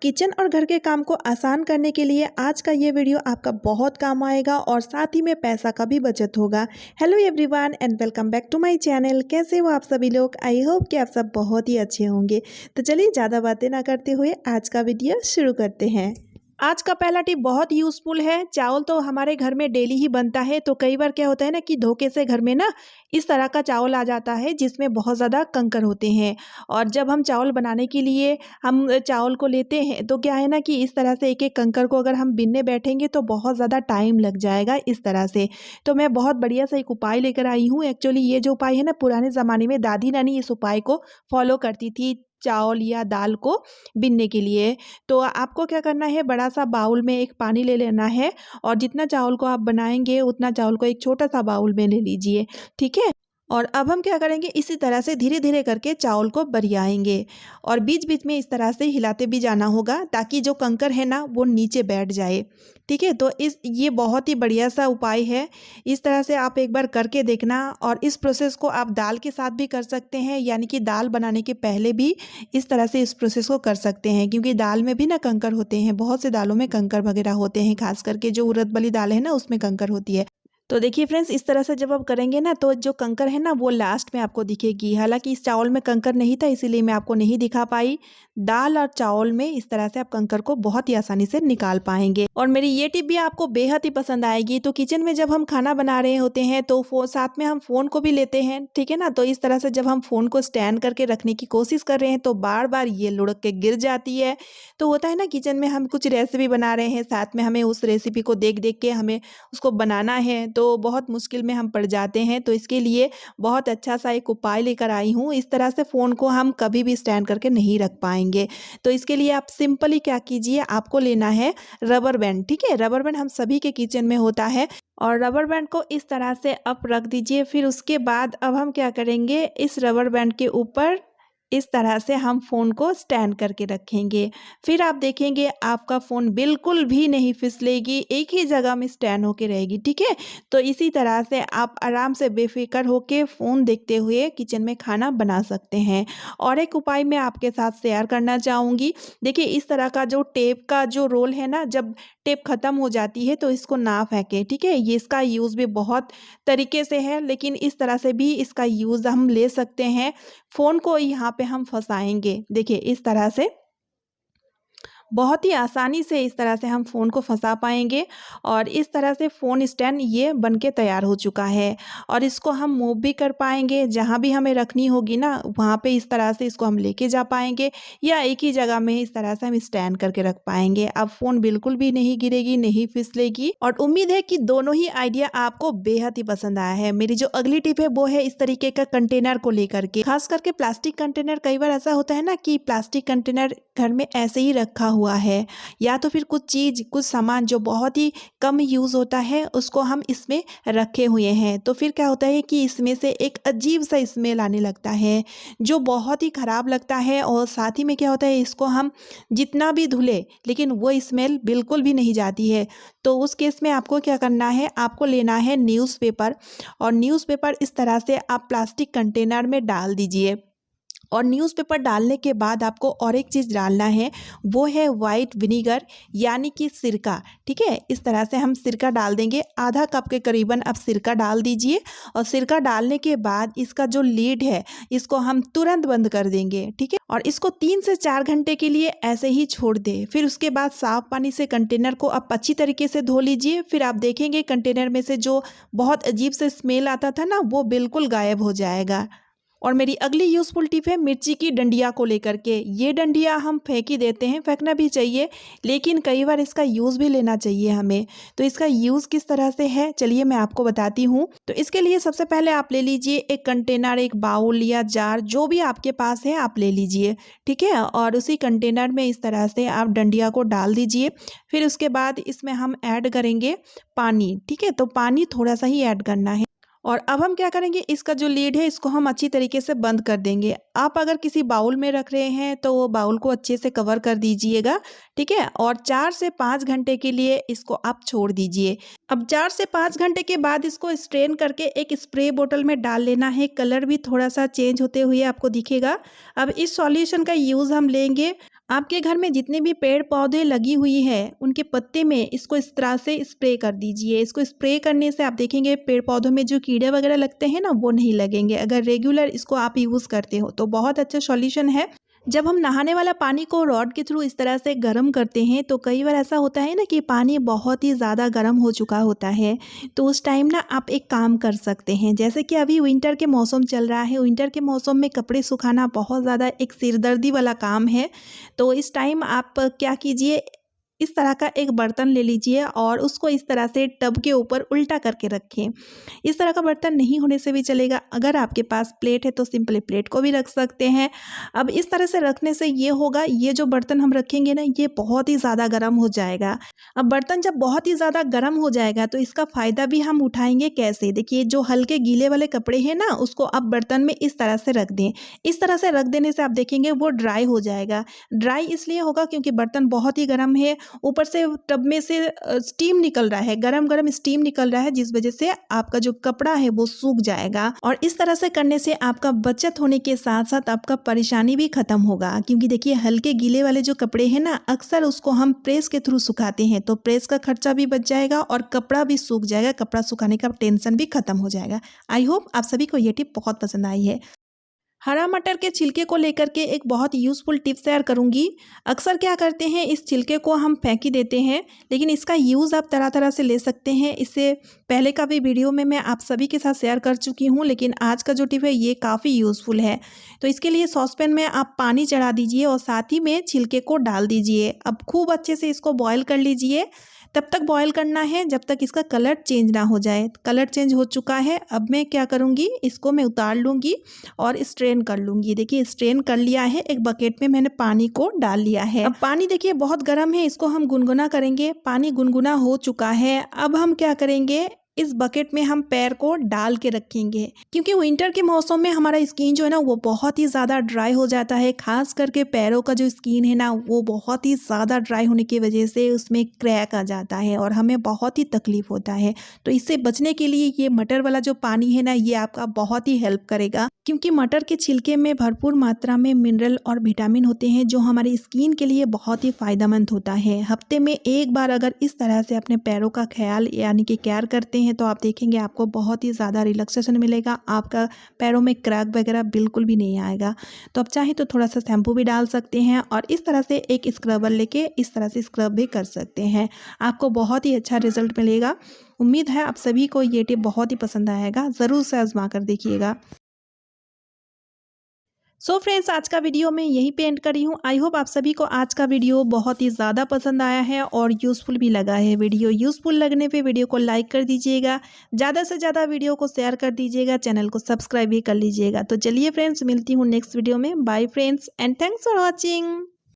Kitchen और घर के काम को आसान करने के लिए आज का ये वीडियो आपका बहुत काम आएगा और साथ ही में पैसा का भी बचत होगा। Hello everyone and welcome back to my channel. कैसे हो आप सभी लोग? आई होप कि आप सब बहुत ही अच्छे होंगे। तो चलिए ज़्यादा बातें ना करते हुए आज का वीडियो शुरू करते हैं। आज का पहला टिप बहुत यूज़फुल है। चावल तो हमारे घर में डेली ही बनता है, तो कई बार क्या होता है ना कि धोखे से घर में ना इस तरह का चावल आ जाता है जिसमें बहुत ज़्यादा कंकर होते हैं। और जब हम चावल बनाने के लिए हम चावल को लेते हैं तो क्या है ना कि इस तरह से एक एक कंकर को अगर हम बीनने बैठेंगे तो बहुत ज़्यादा टाइम लग जाएगा इस तरह से। तो मैं बहुत बढ़िया सा एक उपाय लेकर आई हूँ। एक्चुअली ये जो उपाय है ना, पुराने ज़माने में दादी नानी इस उपाय को फॉलो करती थी चावल या दाल को बीनने के लिए। तो आपको क्या करना है, बड़ा सा बाउल में एक पानी ले लेना है और जितना चावल को आप बनाएंगे उतना चावल को एक छोटा सा बाउल में ले लीजिए। ठीक है। और अब हम क्या करेंगे, इसी तरह से धीरे धीरे करके चावल को बरियाएंगे और बीच बीच में इस तरह से हिलाते भी जाना होगा ताकि जो कंकर है ना वो नीचे बैठ जाए। ठीक है। तो ये बहुत ही बढ़िया सा उपाय है। इस तरह से आप एक बार करके देखना। और इस प्रोसेस को आप दाल के साथ भी कर सकते हैं, यानी कि दाल बनाने के पहले भी इस तरह से इस प्रोसेस को कर सकते हैं, क्योंकि दाल में भी ना कंकर होते हैं। बहुत से दालों में कंकर वगैरह होते हैं, खास करके जो उड़द वाली दाल है ना उसमें कंकर होती है। तो देखिए फ्रेंड्स, इस तरह से जब आप करेंगे ना तो जो कंकर है ना वो लास्ट में आपको दिखेगी। हालांकि इस चावल में कंकर नहीं था इसीलिए मैं आपको नहीं दिखा पाई। दाल और चावल में इस तरह से आप कंकर को बहुत ही आसानी से निकाल पाएंगे। और मेरी ये टिप भी आपको बेहद ही पसंद आएगी। तो किचन में जब हम खाना बना रहे होते हैं तो साथ में हम फ़ोन को भी लेते हैं, ठीक है ना। तो इस तरह से जब हम फ़ोन को स्टैंड करके रखने की कोशिश कर रहे हैं तो बार बार ये लुढ़क के गिर जाती है। तो होता है ना, किचन में हम कुछ रेसिपी बना रहे हैं, साथ में हमें उस रेसिपी को देख देख के हमें उसको बनाना है तो बहुत मुश्किल में हम पड़ जाते हैं। तो इसके लिए बहुत अच्छा सा एक उपाय लेकर आई हूँ। इस तरह से फ़ोन को हम कभी भी स्टैंड करके नहीं रख पाएंगे। तो इसके लिए आप सिंपली क्या कीजिए, आपको लेना है रबर बैंड। ठीक है। रबर बैंड हम सभी के किचन में होता है और रबर बैंड को इस तरह से अप रख दीजिए। फिर उसके बाद अब हम क्या करेंगे, इस रबर बैंड के ऊपर इस तरह से हम फ़ोन को स्टैंड करके रखेंगे। फिर आप देखेंगे आपका फ़ोन बिल्कुल भी नहीं फिसलेगी, एक ही जगह में स्टैंड होके रहेगी। ठीक है। तो इसी तरह से आप आराम से बेफिक्र होके फ़ोन देखते हुए किचन में खाना बना सकते हैं। और एक उपाय मैं आपके साथ शेयर करना चाहूँगी। देखिए, इस तरह का जो टेप का जो रोल है ना, जब टेप ख़त्म हो जाती है तो इसको ना फेंकें। ठीक है। ये इसका यूज़ भी बहुत तरीके से है, लेकिन इस तरह से भी इसका यूज़ हम ले सकते हैं। फ़ोन को यहाँ पे हम फँसाएँगे। देखिए, इस तरह से बहुत ही आसानी से इस तरह से हम फ़ोन को फंसा पाएंगे। और इस तरह से फ़ोन स्टैंड ये बन के तैयार हो चुका है और इसको हम मूव भी कर पाएंगे। जहाँ भी हमें रखनी होगी ना वहाँ पे इस तरह से इसको हम लेके जा पाएंगे, या एक ही जगह में इस तरह से हम स्टैंड करके रख पाएंगे। अब फ़ोन बिल्कुल भी नहीं गिरेगी, नहीं फिसलेगी। और उम्मीद है कि दोनों ही आइडिया आपको बेहद ही पसंद आया है। मेरी जो अगली टिप है वो है इस तरीके का कंटेनर को लेकर के। खास करके प्लास्टिक कंटेनर, कई बार ऐसा होता है ना कि प्लास्टिक कंटेनर घर में ऐसे ही रखा हुआ है, या तो फिर कुछ चीज़ कुछ सामान जो बहुत ही कम यूज़ होता है उसको हम इसमें रखे हुए हैं। तो फिर क्या होता है कि इसमें से एक अजीब सा स्मेल आने लगता है जो बहुत ही ख़राब लगता है। और साथ ही में क्या होता है, इसको हम जितना भी धुले लेकिन वो स्मेल बिल्कुल भी नहीं जाती है। तो उस केस में आपको क्या करना है, आपको लेना है न्यूज़पेपर। और न्यूज़पेपर इस तरह से आप प्लास्टिक कंटेनर में डाल दीजिए। और न्यूज़पेपर डालने के बाद आपको और एक चीज़ डालना है, वो है वाइट विनीगर, यानी कि सिरका। ठीक है। इस तरह से हम सिरका डाल देंगे, आधा कप के करीबन आप सिरका डाल दीजिए। और सिरका डालने के बाद इसका जो लीड है इसको हम तुरंत बंद कर देंगे। ठीक है। और इसको 3 से 4 घंटे के लिए ऐसे ही छोड़ दें। फिर उसके बाद साफ पानी से कंटेनर को आप अच्छी तरीके से धो लीजिए। फिर आप देखेंगे कंटेनर में से जो बहुत अजीब से स्मेल आता था ना वो बिल्कुल गायब हो जाएगा। और मेरी अगली यूज़फुल टिप है मिर्ची की डंडिया को लेकर के। ये डंडिया हम फेंक ही देते हैं, फेंकना भी चाहिए, लेकिन कई बार इसका यूज़ भी लेना चाहिए हमें। तो इसका यूज़ किस तरह से है चलिए मैं आपको बताती हूँ। तो इसके लिए सबसे पहले आप ले लीजिए एक कंटेनर, एक बाउल या जार, जो भी आपके पास है आप ले लीजिए। ठीक है। और उसी कंटेनर में इस तरह से आप डंडिया को डाल दीजिए। फिर उसके बाद इसमें हम ऐड करेंगे पानी। ठीक है। तो पानी थोड़ा सा ही ऐड करना है। और अब हम क्या करेंगे, इसका जो लीड है इसको हम अच्छी तरीके से बंद कर देंगे। आप अगर किसी बाउल में रख रहे हैं तो वो बाउल को अच्छे से कवर कर दीजिएगा। ठीक है। और 4 से 5 घंटे के लिए इसको आप छोड़ दीजिए। अब 4 से 5 घंटे के बाद इसको स्ट्रेन करके एक स्प्रे बोतल में डाल लेना है। कलर भी थोड़ा सा चेंज होते हुए आपको दिखेगा। अब इस सॉल्यूशन का यूज़ हम लेंगे आपके घर में जितने भी पेड़ पौधे लगी हुई है उनके पत्ते में इसको इस तरह से स्प्रे कर दीजिए। इसको स्प्रे करने से आप देखेंगे पेड़ पौधों में जो कीड़े वगैरह लगते हैं ना वो नहीं लगेंगे, अगर रेगुलर इसको आप यूज़ करते हो तो बहुत अच्छा सॉल्यूशन है। जब हम नहाने वाला पानी को रॉड के थ्रू इस तरह से गर्म करते हैं तो कई बार ऐसा होता है ना कि पानी बहुत ही ज़्यादा गर्म हो चुका होता है, तो उस टाइम ना आप एक काम कर सकते हैं। जैसे कि अभी विंटर के मौसम चल रहा है, विंटर के मौसम में कपड़े सुखाना बहुत ज़्यादा एक सिरदर्दी वाला काम है। तो इस टाइम आप क्या कीजिए, इस तरह का एक बर्तन ले लीजिए और उसको इस तरह से टब के ऊपर उल्टा करके रखें। इस तरह का बर्तन नहीं होने से भी चलेगा, अगर आपके पास प्लेट है तो सिंपली प्लेट को भी रख सकते हैं। अब इस तरह से रखने से ये होगा, ये जो बर्तन हम रखेंगे ना ये बहुत ही ज़्यादा गर्म हो जाएगा। अब बर्तन जब बहुत ही ज़्यादा गर्म हो जाएगा तो इसका फ़ायदा भी हम उठाएंगे कैसे, देखिए जो हल्के गीले वाले कपड़े हैं ना उसको आप बर्तन में इस तरह से रख दें। इस तरह से रख देने से आप देखेंगे वो ड्राई हो जाएगा। ड्राई इसलिए होगा क्योंकि बर्तन बहुत ही गर्म है, ऊपर से टब में से स्टीम निकल रहा है, गरम गरम स्टीम निकल रहा है, जिस वजह से आपका जो कपड़ा है वो सूख जाएगा। और इस तरह से करने से आपका बचत होने के साथ साथ आपका परेशानी भी खत्म होगा। क्योंकि देखिए हल्के गीले वाले जो कपड़े हैं ना अक्सर उसको हम प्रेस के थ्रू सुखाते हैं, तो प्रेस का खर्चा भी बच जाएगा और कपड़ा भी सूख जाएगा, कपड़ा सुखाने का टेंशन भी खत्म हो जाएगा। आई होप आप सभी को ये टिप बहुत पसंद आई है। हरा मटर के छिलके को लेकर के एक बहुत यूज़फुल टिप शेयर करूंगी। अक्सर क्या करते हैं, इस छिलके को हम फेंक ही देते हैं, लेकिन इसका यूज़ आप तरह तरह से ले सकते हैं। इससे पहले का भी वीडियो में मैं आप सभी के साथ शेयर कर चुकी हूं, लेकिन आज का जो टिप है ये काफ़ी यूज़फुल है। तो इसके लिए सॉसपैन में आप पानी चढ़ा दीजिए और साथ ही में छिलके को डाल दीजिए। अब खूब अच्छे से इसको बॉयल कर लीजिए, तब तक बॉयल करना है जब तक इसका कलर चेंज ना हो जाए। कलर चेंज हो चुका है, अब मैं क्या करूँगी, इसको मैं उतार लूँगी और स्ट्रेन कर लूँगी। देखिए स्ट्रेन कर लिया है, एक बकेट में मैंने पानी को डाल लिया है। अब पानी देखिए बहुत गर्म है, इसको हम गुनगुना करेंगे। पानी गुनगुना हो चुका है, अब हम क्या करेंगे, इस बकेट में हम पैर को डाल के रखेंगे। क्योंकि विंटर के मौसम में हमारा स्किन जो है ना वो बहुत ही ज़्यादा ड्राई हो जाता है, खास करके पैरों का जो स्किन है ना वो बहुत ही ज़्यादा ड्राई होने की वजह से उसमें क्रैक आ जाता है और हमें बहुत ही तकलीफ होता है। तो इससे बचने के लिए ये मटर वाला जो पानी है ना ये आपका बहुत ही हेल्प करेगा। क्योंकि मटर के छिलके में भरपूर मात्रा में मिनरल और विटामिन होते हैं जो हमारी स्किन के लिए बहुत ही फ़ायदेमंद होता है। हफ्ते में एक बार अगर इस तरह से अपने पैरों का ख्याल यानी कि केयर करते हैं तो आप देखेंगे आपको बहुत ही ज़्यादा रिलैक्सेशन मिलेगा, आपका पैरों में क्रैक वगैरह बिल्कुल भी नहीं आएगा। तो आप चाहे तो थोड़ा सा शैम्पू भी डाल सकते हैं और इस तरह से एक स्क्रबर लेके इस तरह से स्क्रब भी कर सकते हैं, आपको बहुत ही अच्छा रिजल्ट मिलेगा। उम्मीद है आप सभी को ये टिप बहुत ही पसंद आएगा, ज़रूर से आजमा कर देखिएगा। सो फ्रेंड्स आज का वीडियो मैं यहीं पे एंड करी हूँ। आई होप आप सभी को आज का वीडियो बहुत ही ज़्यादा पसंद आया है और यूज़फुल भी लगा है। वीडियो यूज़फुल लगने पे वीडियो को लाइक कर दीजिएगा, ज़्यादा से ज़्यादा वीडियो को शेयर कर दीजिएगा, चैनल को सब्सक्राइब भी कर लीजिएगा। तो चलिए फ्रेंड्स मिलती हूँ नेक्स्ट वीडियो में। Bye friends and thanks for watching.